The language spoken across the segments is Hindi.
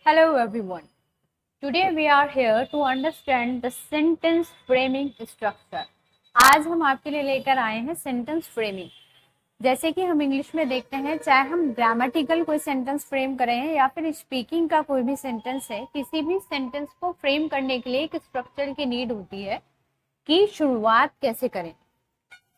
Hello everyone. Today we are here to understand the sentence framing structure. आज हम आपके लिए लेकर आए हैं सेंटेंस फ्रेमिंग। जैसे कि हम इंग्लिश में देखते हैं, चाहे हम ग्रामेटिकल कोई सेंटेंस फ्रेम करें या फिर स्पीकिंग का कोई भी सेंटेंस है, किसी भी सेंटेंस को फ्रेम करने के लिए एक स्ट्रक्चर की नीड होती है कि शुरुआत कैसे करें,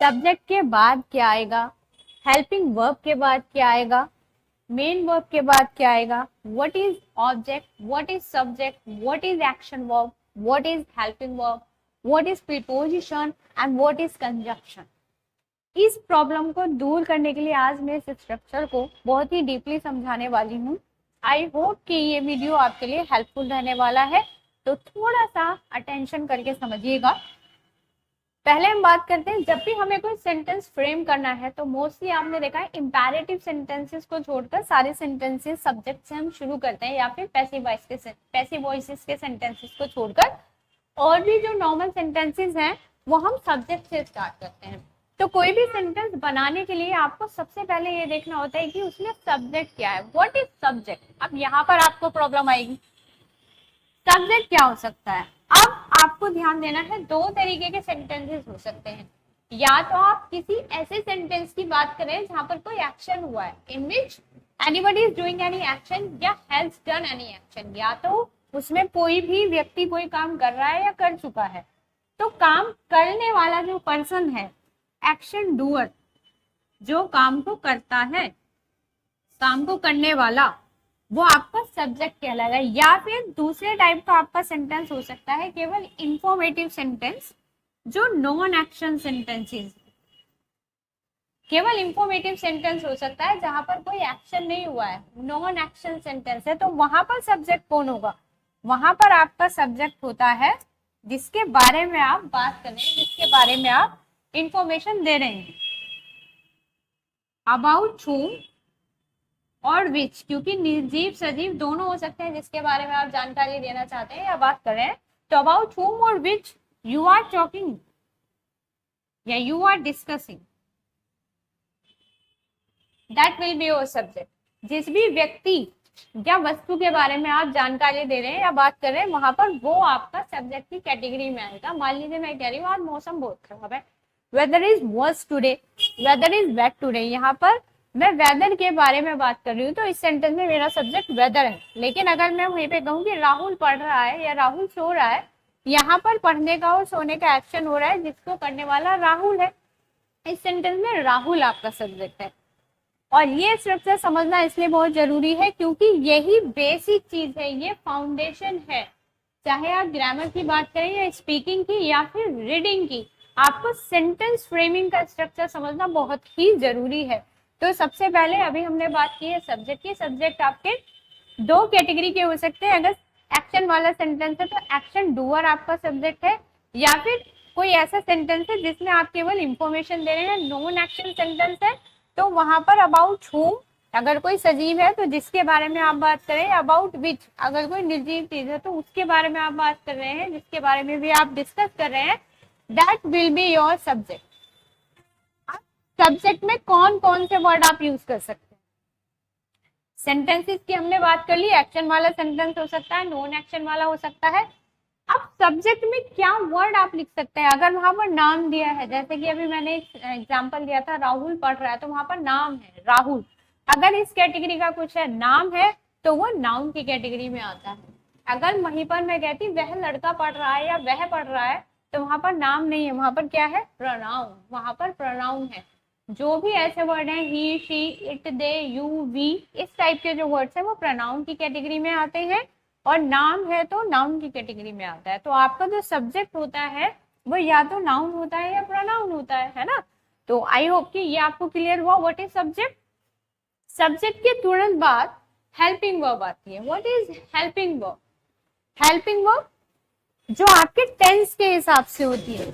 सब्जेक्ट के बाद क्या आएगा, हेल्पिंग वर्ब के बाद क्या आएगा, मेन वर्ब के बाद क्या आएगा, what is object, what is subject, what is action verb, what is helping verb, what is preposition and what is conjunction. इस प्रॉब्लम को दूर करने के लिए आज मैं इस स्ट्रक्चर को बहुत ही डीपली समझाने वाली हूँ। आई होप कि ये वीडियो आपके लिए हेल्पफुल रहने वाला है, तो थोड़ा सा अटेंशन करके समझिएगा। पहले हम बात करते हैं, जब भी हमें कोई सेंटेंस फ्रेम करना है तो मोस्टली आपने देखा है इंपैरेटिव सेंटेंसेस को छोड़कर सारे सेंटेंसेस सब्जेक्ट से हम शुरू करते हैं, या फिर पैसिव वॉइसेस के सेंटेंसेस को छोड़कर और भी जो नॉर्मल सेंटेंसेस हैं वो हम सब्जेक्ट से स्टार्ट करते हैं। तो कोई भी सेंटेंस बनाने के लिए आपको सबसे पहले ये देखना होता है कि उसमें सब्जेक्ट क्या है, व्हाट इज सब्जेक्ट। अब यहाँ पर आपको प्रॉब्लम आएगी, सब्जेक्ट क्या हो सकता है। अब आपको ध्यान देना है, दो तरीके के सेंटेंसेस हो सकते हैं। या तो आप किसी ऐसे सेंटेंस की बात करें जहां पर कोई एक्शन हुआ है, in which anybody is doing any action या हैज डन एनी एक्शन, या तो उसमें कोई भी व्यक्ति कोई काम कर रहा है या कर चुका है। तो काम करने वाला जो पर्सन है, एक्शन डूअर, जो काम को करता है, काम को करने वाला, वो आपका सब्जेक्ट कहलाएगा। या फिर दूसरे टाइप का आपका सेंटेंस हो सकता है केवल इंफॉर्मेटिव सेंटेंस, जो नॉन एक्शन सेंटेंसेस, केवल इंफॉर्मेटिव सेंटेंस हो सकता है जहां पर कोई एक्शन नहीं हुआ है, नॉन एक्शन सेंटेंस है। तो वहां पर सब्जेक्ट कौन होगा, वहां पर आपका सब्जेक्ट होता है जिसके बारे में आप बात कर रहे हैं, जिसके बारे में आप इंफॉर्मेशन दे रहे हैं। अबाउट whom और विच, क्योंकि निर्जीव सजीव दोनों हो सकते हैं जिसके बारे में आप जानकारी देना चाहते हैं या बात कर रहे हैं। तो अबाउट whom और विच यू आर टॉकिंग या you are discussing, that will be your subject. जिस भी व्यक्ति या वस्तु के बारे में आप जानकारी दे रहे हैं या बात कर रहे हैं, वहां पर वो आपका सब्जेक्ट की कैटेगरी में आएगा। मान लीजिए मैं कह रही हूँ आज मौसम बहुत खराब है, weather is worse today, weather is bad today, यहाँ पर मैं वेदर के बारे में बात कर रही हूँ, तो इस सेंटेंस में मेरा सब्जेक्ट वेदर है। लेकिन अगर मैं वहीं पे कहूँ कि राहुल पढ़ रहा है या राहुल सो रहा है, यहाँ पर पढ़ने का और सोने का एक्शन हो रहा है, जिसको करने वाला राहुल है। इस सेंटेंस में राहुल आपका सब्जेक्ट है। और ये स्ट्रक्चर समझना इसलिए बहुत जरूरी है क्योंकि यही बेसिक चीज है, ये फाउंडेशन है। चाहे आप ग्रामर की बात करें या स्पीकिंग की या फिर रीडिंग की, आपको सेंटेंस फ्रेमिंग का स्ट्रक्चर समझना बहुत ही जरूरी है। तो सबसे पहले अभी हमने बात की है सब्जेक्ट की। सब्जेक्ट आपके दो कैटेगरी के हो सकते हैं। अगर एक्शन वाला सेंटेंस है तो एक्शन डूअर आपका सब्जेक्ट है, या फिर कोई ऐसा सेंटेंस है जिसमें आप केवल इंफॉर्मेशन दे रहे हैं, नॉन एक्शन सेंटेंस है, तो वहां पर अबाउट whom अगर कोई सजीव है तो जिसके बारे में आप बात करें, अबाउट विच अगर कोई निर्जीव चीज है तो उसके बारे में आप बात कर रहे हैं, जिसके बारे में भी आप डिस्कस कर रहे हैं, that will be your subject. Subject में कौन कौन से वर्ड आप यूज कर सकते हैं। सेंटेंसेस की हमने बात कर ली, एक्शन वाला सेंटेंस हो सकता है, नॉन एक्शन वाला हो सकता है। अब सब्जेक्ट में क्या वर्ड आप लिख सकते हैं। अगर वहां पर नाम दिया है, जैसे कि अभी मैंने एक एग्जांपल दिया था राहुल पढ़ रहा है, तो वहां पर नाम है राहुल। अगर इस कैटेगरी का कुछ है, नाम है, तो वो नाउन की कैटेगरी में आता है। अगर वहीं पर मैं कहती वह लड़का पढ़ रहा है या वह पढ़ रहा है, तो वहां पर नाम नहीं है, वहां पर क्या है, प्रोनाउन, वहां पर प्रोनाउन है। जो भी ऐसे वर्ड हैं, he, she, it, they, you, we, इस टाइप के जो वर्ड्स हैं वो प्रोनाउन की कैटेगरी में आते हैं, और नाम है तो नाउन की कैटेगरी में आता है। तो आपका जो सब्जेक्ट होता है वो या तो नाउन होता है या प्रोनाउन होता है ना। तो आई होप कि ये आपको क्लियर हुआ व्हाट इज सब्जेक्ट। सब्जेक्ट के तुरंत बाद हेल्पिंग वर्ब आती है। What is helping verb. Helping verb जो आपके टेंस के हिसाब से होती है,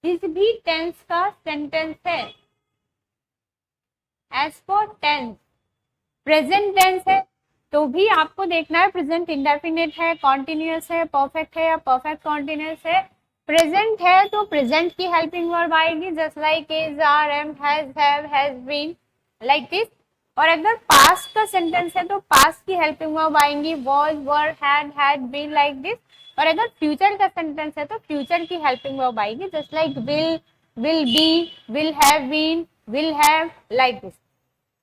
जिस भी टेंस का सेंटेंस है, as for tense, present tense है तो भी आपको देखना है प्रेजेंट इंडेफिनिट है, कॉन्टिन्यूअस है, परफेक्ट है या परफेक्ट कॉन्टिन्यूअस है। प्रेजेंट है तो प्रेजेंट की हेल्पिंग वर्ब आएगी, just like is, are, am, has, have, has been, like this. और अगर पास्ट का सेंटेंस है तो पास्ट की हेल्पिंग वर्ब आएंगी was, were, had been, like this. और अगर फ्यूचर का सेंटेंस है तो फ्यूचर की हेल्पिंग वर्ब आएगी just like will be, will have been, will have, like this.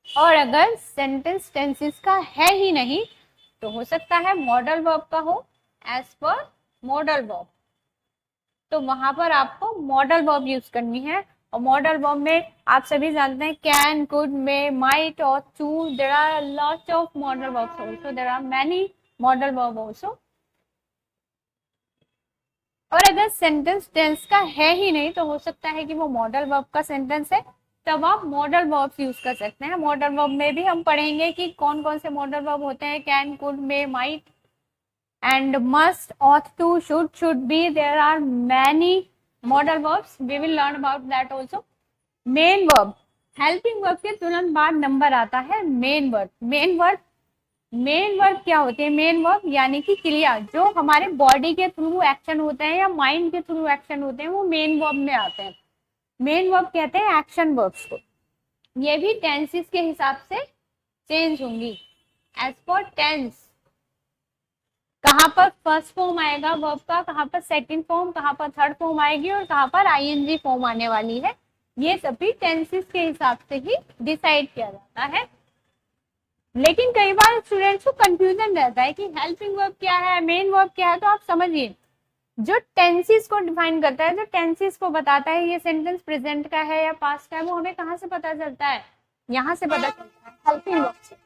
और अगर सेंटेंस टेंसेस का है ही नहीं तो हो सकता है मॉडल वर्ब का हो, एज पर मॉडल वर्ब। तो वहां पर आपको मॉडल वर्ब यूज करनी है। और मॉडल वर्ब में आप सभी जानते हैं कैन, कुड, मे, माइट और to. There are lots of modal verbs also, there are many modal verb also. और अगर सेंटेंस टेंस का है ही नहीं तो हो सकता है कि वो मॉडल वर्ब का सेंटेंस है, तब आप मॉडल वर्ब्स यूज कर सकते हैं। मॉडल वर्ब में भी हम पढ़ेंगे कि कौन कौन से मॉडल वर्ब होते हैं, can, could, may, might and must, ought to, should be. There are many modal verbs. We will learn about that also. Main verb, helping verb के तुरंत बाद नंबर आता है मेन वर्ब। मेन वर्ब क्या होते हैं? मेन वर्ब यानी कि क्रिया जो हमारे बॉडी के थ्रू एक्शन होते हैं या माइंड के थ्रू एक्शन होते हैं, वो मेन वर्ब में आते हैं। मेन वर्ब कहते हैं एक्शन वर्ब्स को। ये भी टेंसेस के हिसाब से चेंज होंगी एज पर टेंस। कहाँ पर फर्स्ट फॉर्म आएगा वर्ब का, कहाँ पर सेकंड फॉर्म, कहाँ पर थर्ड फॉर्म आएगी और कहाँ पर आईएनजी फॉर्म आने वाली है, ये सभी टेंसेस के हिसाब से ही डिसाइड किया जाता है। लेकिन कई बार स्टूडेंट्स को कंफ्यूजन रहता है कि हेल्पिंग वर्ब क्या है, मेन वर्ब क्या है। तो आप समझिए, जो टेंसेस को डिफाइन करता है, जो टेंसेस को बताता है ये सेंटेंस प्रेजेंट का है या पास्ट का है, वो हमें कहाँ से पता चलता है? यहाँ से पता चलता है, हेल्पिंग वर्ब से।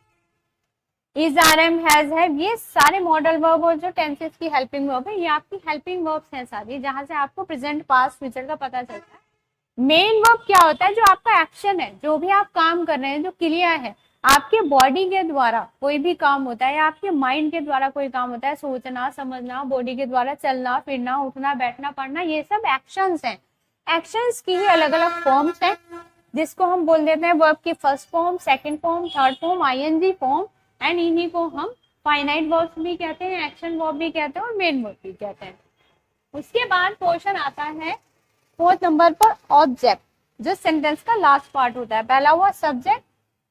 Is, are, am, has, have, ये सारे मॉडल वर्ब और जो टेंसेस की हेल्पिंग वर्ब है, ये आपकी हेल्पिंग वर्ब्स हैं सारी, जहां से आपको प्रेजेंट, पास्ट, फ्यूचर का पता चलता है। मेन वर्ब क्या होता है? जो आपका एक्शन है, जो भी आप काम कर रहे हैं, जो क्रिया है, आपके बॉडी के द्वारा कोई भी काम होता है या आपके माइंड के द्वारा कोई काम होता है, सोचना, समझना, बॉडी के द्वारा चलना, फिरना, उठना, बैठना, पढ़ना, ये सब एक्शंस हैं। एक्शंस की ही अलग अलग फॉर्म्स हैं, जिसको हम बोल देते हैं वर्ब की first form, second form, third form, ING form. And इन्हीं को हम फाइनाइट वर्ब्स भी कहते हैं, एक्शन वर्ब भी कहते हैं और मेन वर्ब भी कहते हैं। उसके बाद पोर्शन आता है फोर्थ नंबर पर ऑब्जेक्ट, जो सेंटेंस का लास्ट पार्ट होता है। पहला हुआ सब्जेक्ट,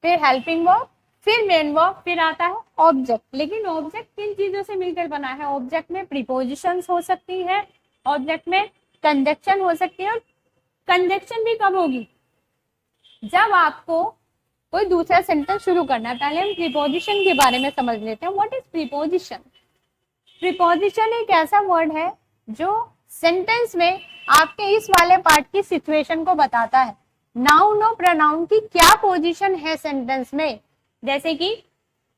फिर हेल्पिंग वर्ब, फिर मेन वर्ब, फिर आता है ऑब्जेक्ट। लेकिन ऑब्जेक्ट किन चीजों से मिलकर बना है? ऑब्जेक्ट में प्रीपोजिशंस हो सकती है, ऑब्जेक्ट में कंजक्शन हो सकती है। और कंजक्शन भी कब होगी? जब आपको कोई दूसरा सेंटेंस शुरू करना है। पहले हम प्रीपोजिशन के बारे में समझ लेते हैं। What is preposition? प्रीपोजिशन एक ऐसा वर्ड है जो सेंटेंस में आपके इस वाले पार्ट की सिचुएशन को बताता है। नाउन और प्रोनाउन की क्या पोजीशन है सेंटेंस में। जैसे कि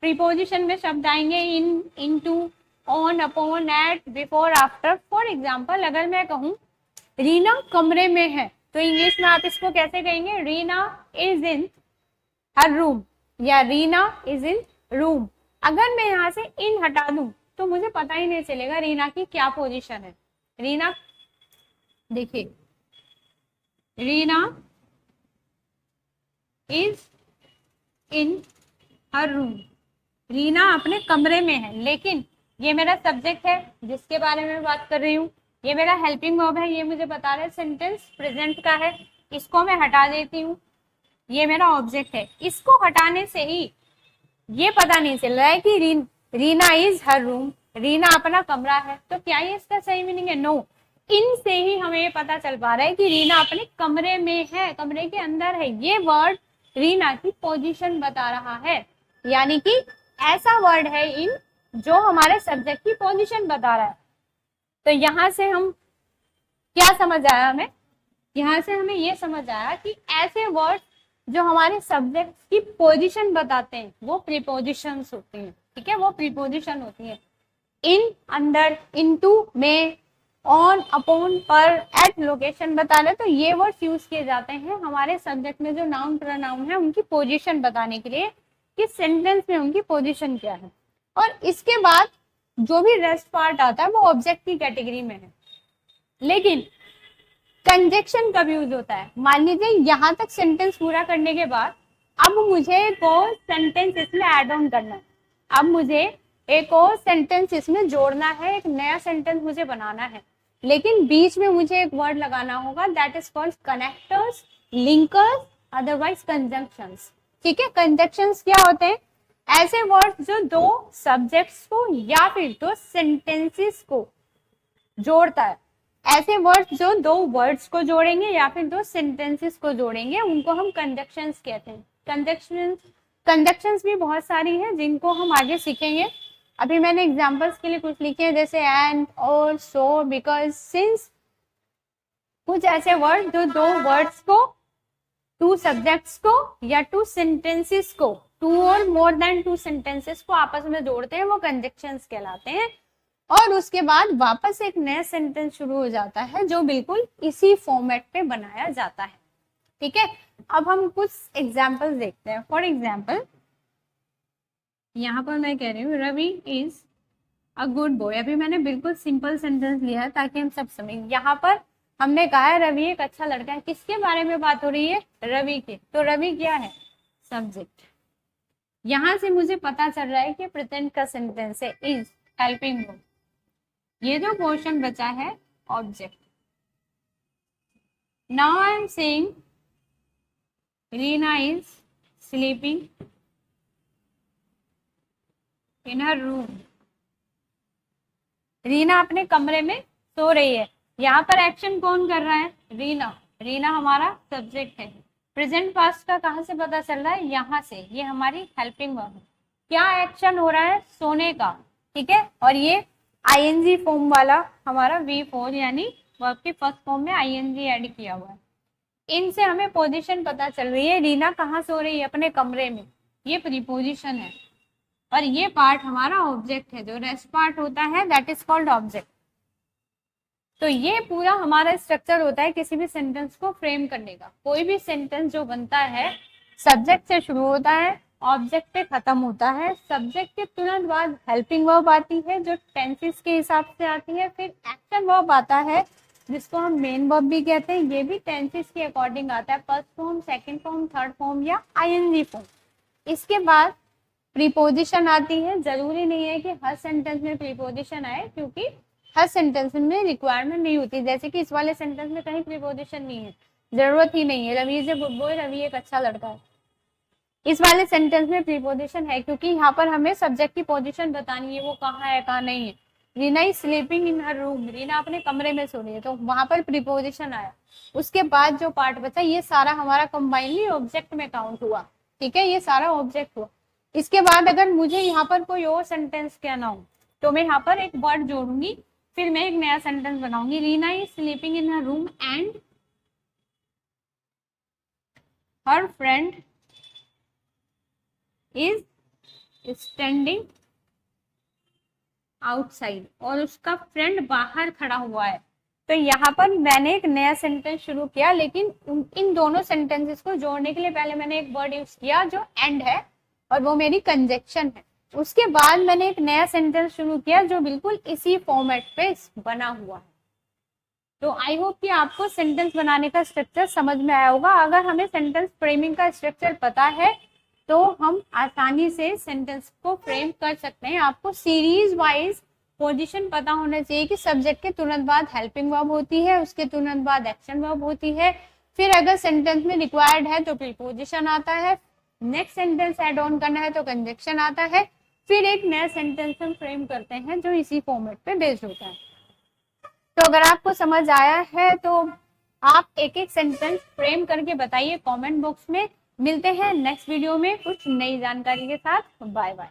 प्रीपोजिशन में शब्द आएंगे in, into, on, upon, at, before, after. For example, अगर मैं कहूँ रीना कमरे में है, तो इंग्लिश में आप इसको कैसे कहेंगे? Reena is in her room या रीना इज इन रूम। अगर मैं यहाँ से इन हटा दूं तो मुझे पता ही नहीं चलेगा रीना की क्या पोजीशन है। रीना, देखिए, Reena is in her room, Reena अपने कमरे में है। लेकिन ये मेरा सब्जेक्ट है जिसके बारे में बात कर रही हूँ, ये मेरा हेल्पिंग वर्ब है, ये मुझे बता रहा है सेंटेंस प्रेजेंट का है, इसको मैं हटा देती हूँ। ये मेरा ऑब्जेक्ट है, इसको हटाने से ही ये पता नहीं चल रहा है कि Reena is her room, Reena अपना कमरा है। तो क्या ये इसका सही मीनिंग है? नो। इन से ही हमें ये पता चल पा रहा है कि रीना अपने कमरे में है, कमरे के अंदर है। ये वर्ड रीना की पोजीशन बता रहा है, यानी कि ऐसा वर्ड है इन जो हमारे सब्जेक्ट की पोजीशन बता रहा है। तो यहाँ से हम क्या समझ आया हमें? यहाँ से हमें ये समझ आया कि ऐसे वर्ड जो हमारे सब्जेक्ट की पोजीशन बताते हैं वो प्रीपोजिशंस होती हैं। ठीक है, वो प्रीपोजिशन होती है। इन, अंदर, इनटू, में, ऑन, अपॉन, पर, एट, लोकेशन बताने, तो ये वर्ड्स यूज किए जाते हैं हमारे सब्जेक्ट में जो नाउन प्रोनाउन है उनकी पोजीशन बताने के लिए कि सेंटेंस में उनकी पोजीशन क्या है। और इसके बाद जो भी रेस्ट पार्ट आता है वो ऑब्जेक्ट की कैटेगरी में है। लेकिन कंजक्शन कब यूज होता है? मान लीजिए यहाँ तक सेंटेंस पूरा करने के बाद अब मुझे एक और सेंटेंस इसमें ऐड ऑन करना है, अब मुझे एक और सेंटेंस इसमें जोड़ना है, एक नया सेंटेंस मुझे बनाना है। लेकिन बीच में मुझे एक वर्ड लगाना होगा, that is called connectors, linkers, otherwise conjunctions. ठीक है। कंजक्शंस क्या होते हैं? ऐसे वर्ड्स जो दो सब्जेक्ट्स को या फिर दो सेंटेंसेस को जोड़ता है। ऐसे वर्ड्स जो दो वर्ड्स को जोड़ेंगे या फिर दो सेंटेंसेस को जोड़ेंगे, उनको हम कंजक्शंस कहते हैं। कंजक्शंस भी बहुत सारी हैं जिनको हम आगे सीखेंगे। अभी मैंने एग्जांपल्स के लिए कुछ लिखे हैं, जैसे एंड, और, सो, बिकॉज, सिंस। कुछ ऐसे वर्ड जो दो वर्ड्स को, टू सब्जेक्ट्स को या टू सेंटेंसेस को, टू और मोर देन टू सेंटेंसेस को आपस में जोड़ते हैं, वो कंजक्शंस कहलाते हैं। और उसके बाद वापस एक नया सेंटेंस शुरू हो जाता है जो बिल्कुल इसी फॉर्मेट पे बनाया जाता है। ठीक है। अब हम कुछ एग्जाम्पल्स देखते हैं। फॉर एग्जाम्पल, यहाँ पर मैं कह रही हूँ Ravi is a good boy. अभी मैंने बिल्कुल सिंपल सेंटेंस लिया है ताकि हम सब समझें। यहाँ पर हमने कहा है रवि एक अच्छा लड़का है। किसके बारे में बात हो रही है? रवि के। तो रवि क्या है? सब्जेक्ट। यहां से मुझे पता चल रहा है कि प्रेजेंट का सेंटेंस है इज हेल्पिंग वर्ब। ये जो पोर्शन बचा है object. Now I am saying Reena is sleeping in her room. Reena अपने कमरे में सो रही है। यहाँ पर एक्शन कौन कर रहा है? रीना। रीना हमारा सब्जेक्ट है। प्रेजेंट पास्ट का कहाँ से पता चल रहा है? यहाँ से। ये हमारी हेल्पिंग वर्ब है। क्या एक्शन हो रहा है? सोने का। ठीक है। और ये आईएनजी फॉर्म वाला हमारा V4 यानी वर्ब के फर्स्ट फॉर्म में आईएनजी ऐड किया हुआ है। इनसे हमें पोजीशन पता चल रही है। रीना कहाँ सो रही है? अपने कमरे में। ये प्रीपोजिशन है। और ये पार्ट हमारा ऑब्जेक्ट है। जो रेस्ट पार्ट होता है दैट इज कॉल्ड ऑब्जेक्ट। तो ये पूरा हमारा स्ट्रक्चर होता है किसी भी सेंटेंस को फ्रेम करने का। कोई भी सेंटेंस जो बनता है सब्जेक्ट से शुरू होता है, ऑब्जेक्ट पे खत्म होता है। सब्जेक्ट के तुरंत बाद हेल्पिंग वर्ब आती है जो टेंसेस के हिसाब से आती है। फिर एक्शन वर्ब आता है जिसको हम मेन वर्ब भी कहते हैं। ये भी टेंसेस के अकॉर्डिंग आता है, first form, second form, third form या आईएनजी फॉर्म। इसके बाद प्रीपोजिशन आती है। जरूरी नहीं है कि हर सेंटेंस में प्रीपोजिशन आए, क्योंकि हर सेंटेंस में रिक्वायरमेंट नहीं होती। जैसे कि इस वाले सेंटेंस में कहीं प्रीपोजिशन नहीं है, जरूरत ही नहीं है। Ravi is a good boy, Ravi एक अच्छा लड़का है। इस वाले सेंटेंस में प्रीपोजिशन है क्योंकि यहाँ पर हमें सब्जेक्ट की पोजीशन बतानी है, वो कहाँ है कहाँ नहीं है। Reena is sleeping in her room. Reena अपने कमरे में सो रही है, तो वहां पर प्रीपोजिशन आया। उसके बाद जो पार्ट बचा ये सारा हमारा कंबाइनली ऑब्जेक्ट में काउंट हुआ। ठीक है। ये सारा ऑब्जेक्ट हुआ। इसके बाद अगर मुझे यहाँ पर कोई और सेंटेंस कहना हो तो मैं यहाँ पर एक वर्ड जोड़ूंगी, फिर मैं एक नया सेंटेंस बनाऊंगी। Reena is sleeping in her room and her friend is standing outside. और उसका फ्रेंड बाहर खड़ा हुआ है। तो यहाँ पर मैंने एक नया सेंटेंस शुरू किया, लेकिन इन दोनों सेंटेंसेस को जोड़ने के लिए पहले मैंने एक वर्ड यूज किया जो एंड है, और वो मेरी कंजक्शन है। उसके बाद मैंने एक नया सेंटेंस शुरू किया जो बिल्कुल इसी फॉर्मेट पे बना हुआ है। तो आई होप कि आपको सेंटेंस बनाने का स्ट्रक्चर समझ में आया होगा। अगर हमें सेंटेंस फ्रेमिंग का स्ट्रक्चर पता है तो हम आसानी से सेंटेंस को फ्रेम कर सकते हैं। आपको सीरीज वाइज पोजीशन पता होना चाहिए कि सब्जेक्ट के तुरंत बाद हेल्पिंग वर्ब होती है, उसके तुरंत बाद एक्शन वर्ब होती है, फिर अगर सेंटेंस में रिक्वायर्ड है तो प्रीपोजिशन आता है, नेक्स्ट सेंटेंस ऐड ऑन करना है तो कंजक्शन आता है, फिर एक नया सेंटेंस हम फ्रेम करते हैं जो इसी फॉर्मेट पे बेस्ड होता है। तो अगर आपको समझ आया है तो आप एक एक सेंटेंस फ्रेम करके बताइए कमेंट बॉक्स में। मिलते हैं नेक्स्ट वीडियो में कुछ नई जानकारी के साथ। Bye bye.